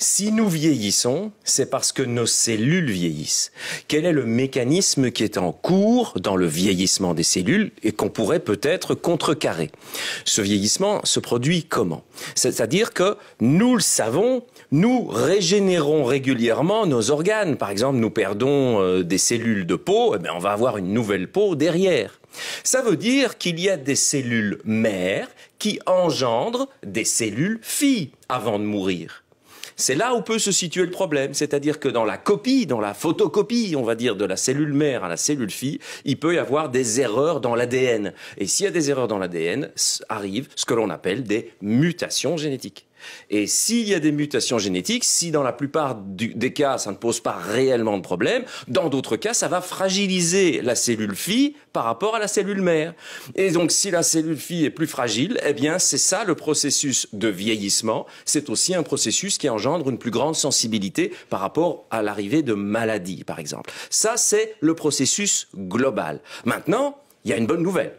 Si nous vieillissons, c'est parce que nos cellules vieillissent. Quel est le mécanisme qui est en cours dans le vieillissement des cellules et qu'on pourrait peut-être contrecarrer? Ce vieillissement se produit comment? C'est-à-dire que, nous le savons, nous régénérons régulièrement nos organes. Par exemple, nous perdons des cellules de peau, on va avoir une nouvelle peau derrière. Ça veut dire qu'il y a des cellules mères qui engendrent des cellules filles avant de mourir. C'est là où peut se situer le problème, c'est-à-dire que dans la copie, dans la photocopie, on va dire, de la cellule mère à la cellule fille, il peut y avoir des erreurs dans l'ADN. Et s'il y a des erreurs dans l'ADN, arrivent ce que l'on appelle des mutations génétiques. Et s'il y a des mutations génétiques, si dans la plupart des cas, ça ne pose pas réellement de problème, dans d'autres cas, ça va fragiliser la cellule fille par rapport à la cellule mère. Et donc, si la cellule fille est plus fragile, eh bien, c'est ça le processus de vieillissement. C'est aussi un processus qui engendre une plus grande sensibilité par rapport à l'arrivée de maladies, par exemple. Ça, c'est le processus global. Maintenant, il y a une bonne nouvelle.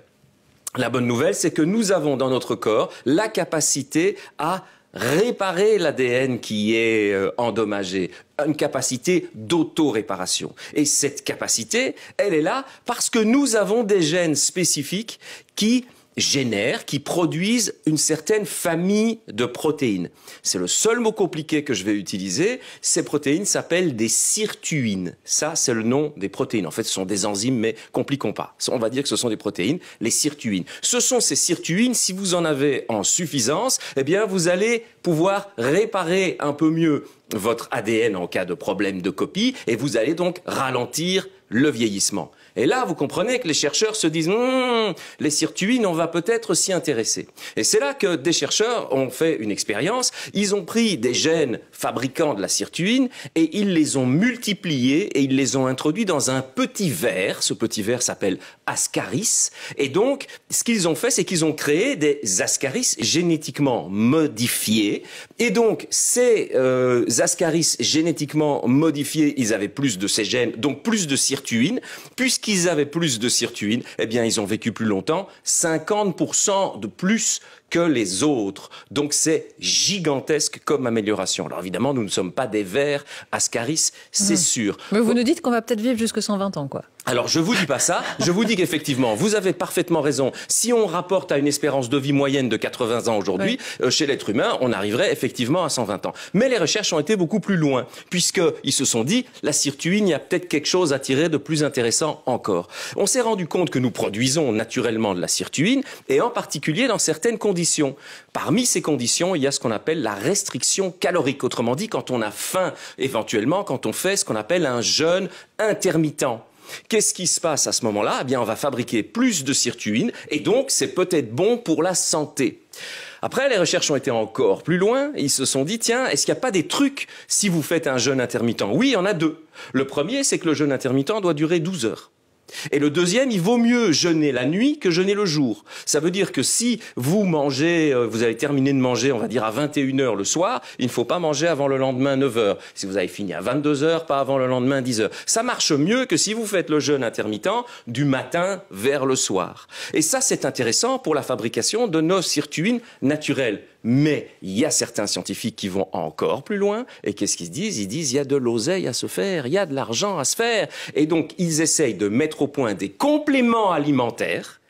La bonne nouvelle, c'est que nous avons dans notre corps la capacité à réparer l'ADN qui est endommagé, une capacité d'auto-réparation. Et cette capacité, elle est là parce que nous avons des gènes spécifiques qui génèrent, qui produisent une certaine famille de protéines. C'est le seul mot compliqué que je vais utiliser. Ces protéines s'appellent des sirtuines. Ça, c'est le nom des protéines. En fait, ce sont des enzymes, mais compliquons pas. On va dire que ce sont des protéines, les sirtuines. Ce sont ces sirtuines, si vous en avez en suffisance, eh bien, vous allez pouvoir réparer un peu mieux votre ADN en cas de problème de copie, et vous allez donc ralentir le vieillissement. Et là, vous comprenez que les chercheurs se disent les sirtuines, on va peut-être s'y intéresser. Et c'est là que des chercheurs ont fait une expérience. Ils ont pris des gènes fabricants de la sirtuine et ils les ont multipliés et ils les ont introduits dans un petit ver. Ce petit ver s'appelle Ascaris. Et donc, ce qu'ils ont fait, c'est qu'ils ont créé des Ascaris génétiquement modifiés. Et donc, ces Ascaris génétiquement modifiés, ils avaient plus de ces gènes, donc plus de sirtuines. Puisqu'ils avaient plus de sirtuines, eh bien, ils ont vécu plus longtemps, 50% de plus que les autres. Donc, c'est gigantesque comme amélioration. Alors, évidemment, nous ne sommes pas des vers Ascaris, c'est sûr. Mais vous nous dites qu'on va peut-être vivre jusque 120 ans, quoi. Alors, je vous dis pas ça. Je vous dis qu'effectivement, vous avez parfaitement raison. Si on rapporte à une espérance de vie moyenne de 80 ans aujourd'hui, chez l'être humain, on arriverait effectivement à 120 ans. Mais les recherches ont été beaucoup plus loin, puisqu'ils se sont dit, la sirtuine, il y a peut-être quelque chose à tirer de plus intéressant encore. On s'est rendu compte que nous produisons naturellement de la sirtuine, et en particulier dans certaines conditions. Parmi ces conditions, il y a ce qu'on appelle la restriction calorique. Autrement dit, quand on a faim, éventuellement, quand on fait ce qu'on appelle un jeûne intermittent. Qu'est-ce qui se passe à ce moment-là? Eh bien, on va fabriquer plus de sirtuine et donc c'est peut-être bon pour la santé. Après, les recherches ont été encore plus loin. Ils se sont dit, tiens, est-ce qu'il n'y a pas des trucs si vous faites un jeûne intermittent? Oui, il y en a deux. Le premier, c'est que le jeûne intermittent doit durer 12 heures. Et le deuxième, il vaut mieux jeûner la nuit que jeûner le jour. Ça veut dire que si vous mangez, vous avez terminé de manger, on va dire à 21 heures le soir, il ne faut pas manger avant le lendemain 9 heures. Si vous avez fini à 22 heures, pas avant le lendemain 10 heures. Ça marche mieux que si vous faites le jeûne intermittent du matin vers le soir. Et ça, c'est intéressant pour la fabrication de nos sirtuines naturelles. Mais il y a certains scientifiques qui vont encore plus loin. Et qu'est-ce qu'ils se disent? Ils disent, il y a de l'oseille à se faire, il y a de l'argent à se faire. Et donc, ils essayent de mettre au point des compléments alimentaires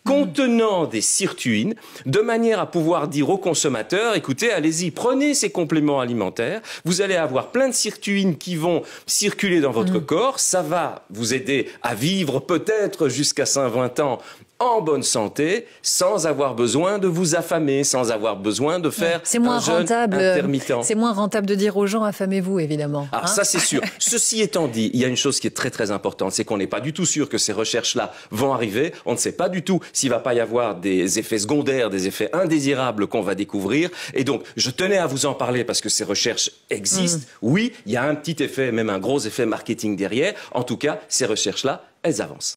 contenant des sirtuines, de manière à pouvoir dire aux consommateurs, écoutez, allez-y, prenez ces compléments alimentaires, vous allez avoir plein de sirtuines qui vont circuler dans votre corps, ça va vous aider à vivre peut-être jusqu'à 120 ans en bonne santé, sans avoir besoin de vous affamer, sans avoir besoin de faire un jeûne intermittent. C'est moins rentable de dire aux gens, affamez-vous, évidemment. Alors ça, c'est sûr. Ceci étant dit, il y a une chose qui est très très importante, c'est qu'on n'est pas du tout sûr que ces recherches-là vont arriver. On ne sait pas du tout s'il va pas y avoir des effets secondaires, des effets indésirables qu'on va découvrir. Et donc, je tenais à vous en parler parce que ces recherches existent. Oui, il y a un petit effet, même un gros effet marketing derrière. En tout cas, ces recherches-là, elles avancent.